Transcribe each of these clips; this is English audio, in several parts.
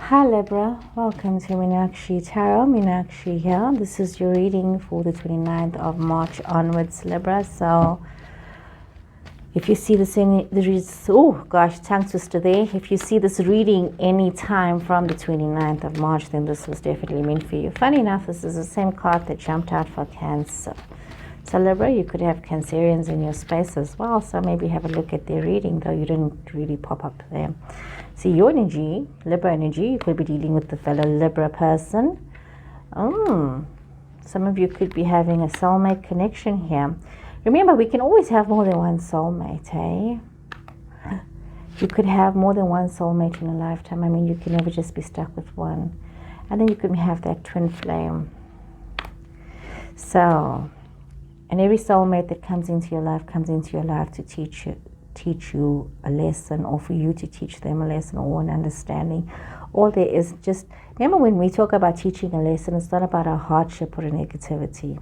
Hi Libra, welcome to Meenakshi Tarot. Meenakshi here. This is your reading for the 29th of March onwards, Libra. So if you see this oh gosh, tongue twister there. If you see this reading any time from the 29th of March, then this was definitely meant for you. Funny enough, this is the same card that jumped out for Cancer. So Libra, you could have Cancerians in your space as well. So maybe have a look at their reading, though you didn't really pop up there. See, your energy, Libra energy, you could be dealing with the fellow Libra person. Some of you could be having a soulmate connection here. Remember, we can always have more than one soulmate, eh? You could have more than one soulmate in a lifetime. I mean, you can never just be stuck with one. And then you could have that twin flame. So, and every soulmate that comes into your life to teach you a lesson, or for you to teach them a lesson or an understanding. All there is just, remember when we talk about teaching a lesson, it's not about a hardship or a negativity.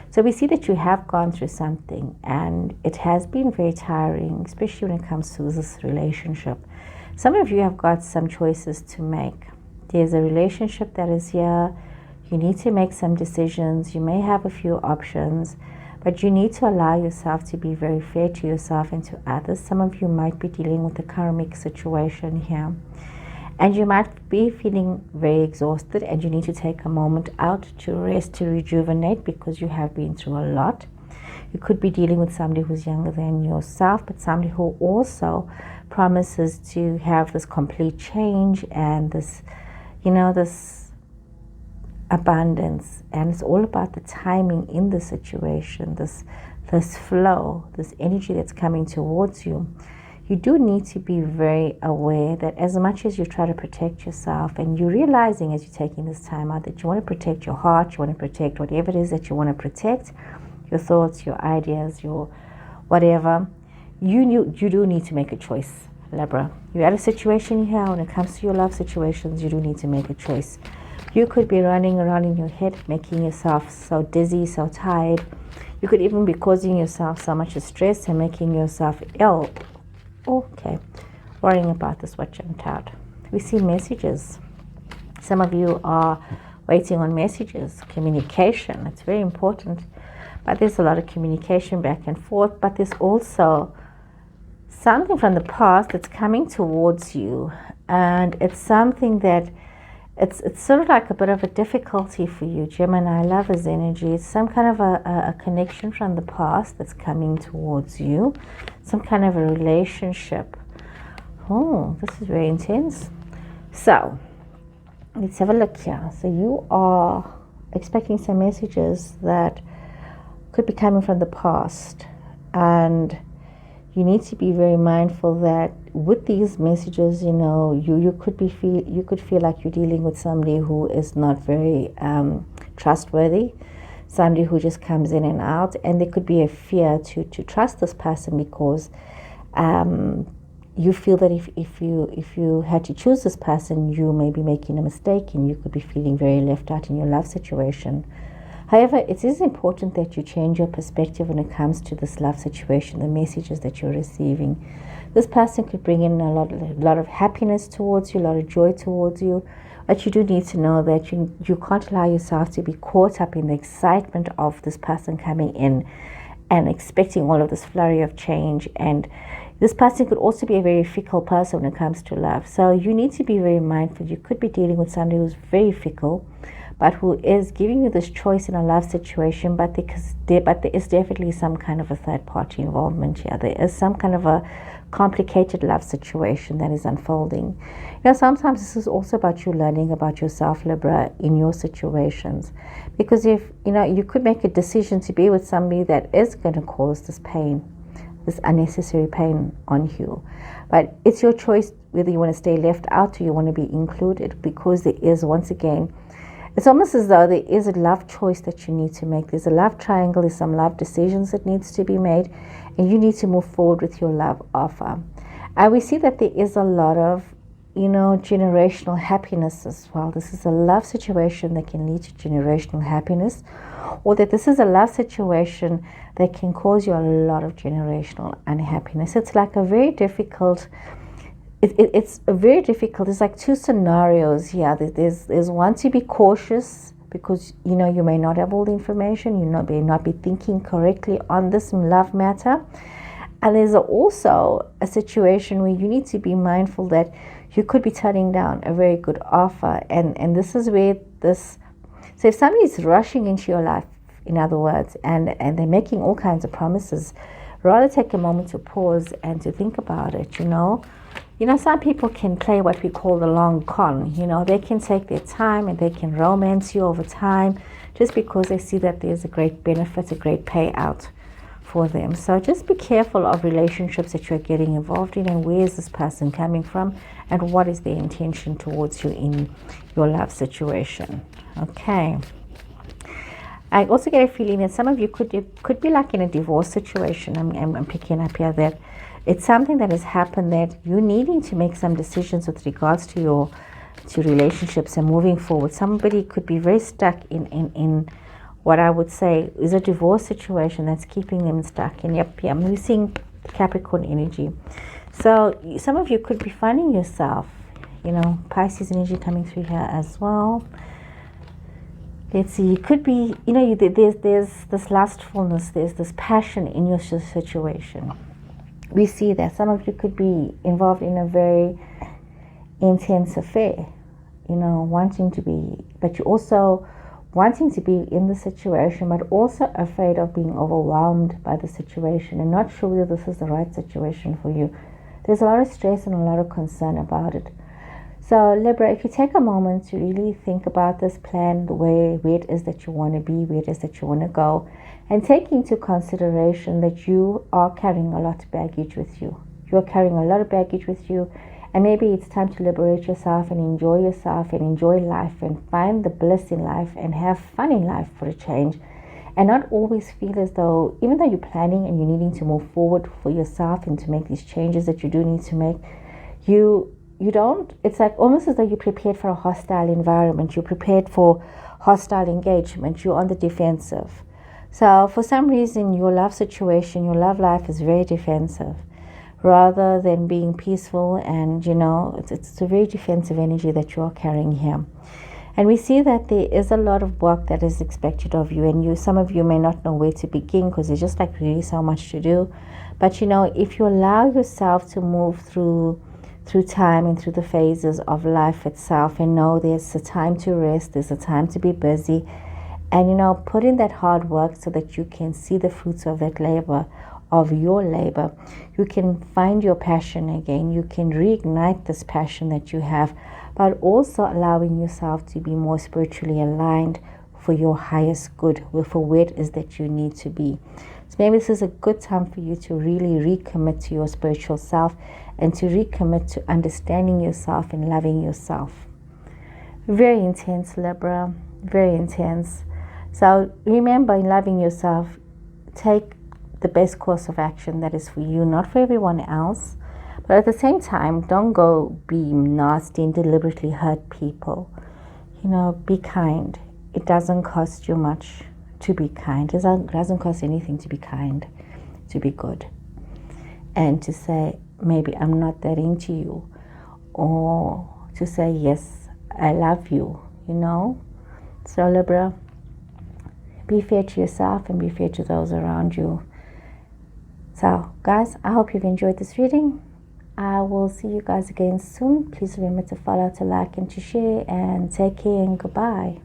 So we see that you have gone through something and it has been very tiring, especially when it comes to this relationship. Some of you have got some choices to make. There's a relationship that is here. You need to make some decisions. You may have a few options, but you need to allow yourself to be very fair to yourself and to others. Some of you might be dealing with a karmic situation here. And you might be feeling very exhausted and you need to take a moment out to rest, to rejuvenate, because you have been through a lot. You could be dealing with somebody who's younger than yourself, but somebody who also promises to have this complete change and this, this abundance. And it's all about the timing in the situation, this flow, this energy that's coming towards you. You do need to be very aware that as much as you try to protect yourself, and you're realizing as you're taking this time out that you want to protect your heart, you want to protect whatever it is that you want to protect, your thoughts, your ideas, your whatever, you do need to make a choice, Libra. You're at a situation here, when it comes to your love situations, you do need to make a choice. You could be running around in your head, making yourself so dizzy, so tired. You could even be causing yourself so much stress and making yourself ill. Okay, worrying about this, what jumped out. We see messages. Some of you are waiting on messages, communication. It's very important. But there's a lot of communication back and forth. But there's also something from the past that's coming towards you. And it's something that it's sort of like a bit of a difficulty for you, Gemini lovers energy. It's some kind of a connection from the past that's coming towards you, some kind of a relationship. Oh, this is very intense. So let's have a look here. So you are expecting some messages that could be coming from the past, and you need to be very mindful that with these messages, you could feel like you're dealing with somebody who is not very trustworthy, somebody who just comes in and out, and there could be a fear to trust this person because you feel that if you had to choose this person, you may be making a mistake, and you could be feeling very left out in your love situation. However, it is important that you change your perspective when it comes to this love situation, the messages that you're receiving. This person could bring in a lot of happiness towards you, a lot of joy towards you, but you do need to know that you can't allow yourself to be caught up in the excitement of this person coming in and expecting all of this flurry of change. And this person could also be a very fickle person when it comes to love. So you need to be very mindful. You could be dealing with somebody who's very fickle, but who is giving you this choice in a love situation, but there is definitely some kind of a third party involvement here. There is some kind of a complicated love situation that is unfolding. Sometimes this is also about you learning about yourself, Libra, in your situations. Because if, you could make a decision to be with somebody that is going to cause this pain, this unnecessary pain on you. But it's your choice whether you want to stay left out or you want to be included, because there is, once again, it's almost as though there is a love choice that you need to make. There's a love triangle, there's some love decisions that needs to be made, and you need to move forward with your love offer. And we see that there is a lot of, generational happiness as well. This is a love situation that can lead to generational happiness, or that this is a love situation that can cause you a lot of generational unhappiness. It's like a very difficult it's very difficult. There's like two scenarios here. There's one to be cautious because you know you may not have all the information, you may not be thinking correctly on this love matter. And there's also a situation where you need to be mindful that you could be turning down a very good offer. And this is where this, so if somebody is rushing into your life, in other words, and they're making all kinds of promises, rather take a moment to pause and to think about it, you know. You know, some people can play what we call the long con. You know, they can take their time and they can romance you over time just because they see that there's a great benefit, a great payout for them. So just be careful of relationships that you're getting involved in, and where is this person coming from, and what is their intention towards you in your love situation. Okay. I also get a feeling that some of you could be like in a divorce situation. I'm picking up here that it's something that has happened that you're needing to make some decisions with regards to relationships and moving forward. Somebody could be very stuck in what I would say is a divorce situation that's keeping them stuck. And yep, I'm using Capricorn energy. So some of you could be finding yourself, you know, Pisces energy coming through here as well. Let's see, you could be, you know, there's this lustfulness, there's this passion in your situation. We see that some of you could be involved in a very intense affair, you know, wanting to be, but you also wanting to be in the situation, but also afraid of being overwhelmed by the situation and not sure whether this is the right situation for you. There's a lot of stress and a lot of concern about it. So Libra, if you take a moment to really think about this plan, the way where it is that you want to be, where it is that you want to go, and take into consideration that you are carrying a lot of baggage with you. You're carrying a lot of baggage with you, and maybe it's time to liberate yourself and enjoy yourself and enjoy life and find the bliss in life and have fun in life for a change, and not always feel as though, even though you're planning and you're needing to move forward for yourself and to make these changes that you do need to make, you don't, it's like almost as though you're prepared for a hostile environment, you're prepared for hostile engagement, you're on the defensive. So for some reason your love situation, your love life is very defensive rather than being peaceful, and you know, it's a very defensive energy that you are carrying here. And we see that there is a lot of work that is expected of you, and some of you may not know where to begin because there's just like really so much to do. But you know, if you allow yourself to move through time and through the phases of life itself, and know there's a time to rest, there's a time to be busy, and you know, put in that hard work so that you can see the fruits of that labor, of your labor. You can find your passion again, you can reignite this passion that you have, but also allowing yourself to be more spiritually aligned for your highest good, for where it is that you need to be. So maybe this is a good time for you to really recommit to your spiritual self and to recommit to understanding yourself and loving yourself. Very intense, Libra, very intense. So remember, in loving yourself, take the best course of action that is for you, not for everyone else. But at the same time, don't go be nasty and deliberately hurt people. You know, be kind. It doesn't cost you much to be kind. It doesn't cost anything to be kind, to be good. And to say, maybe I'm not that into you. Or to say, yes, I love you, you know. So Libra, be fair to yourself and be fair to those around you. So guys, I hope you've enjoyed this reading. I will see you guys again soon. Please remember to follow, to like, and to share, and take care and goodbye.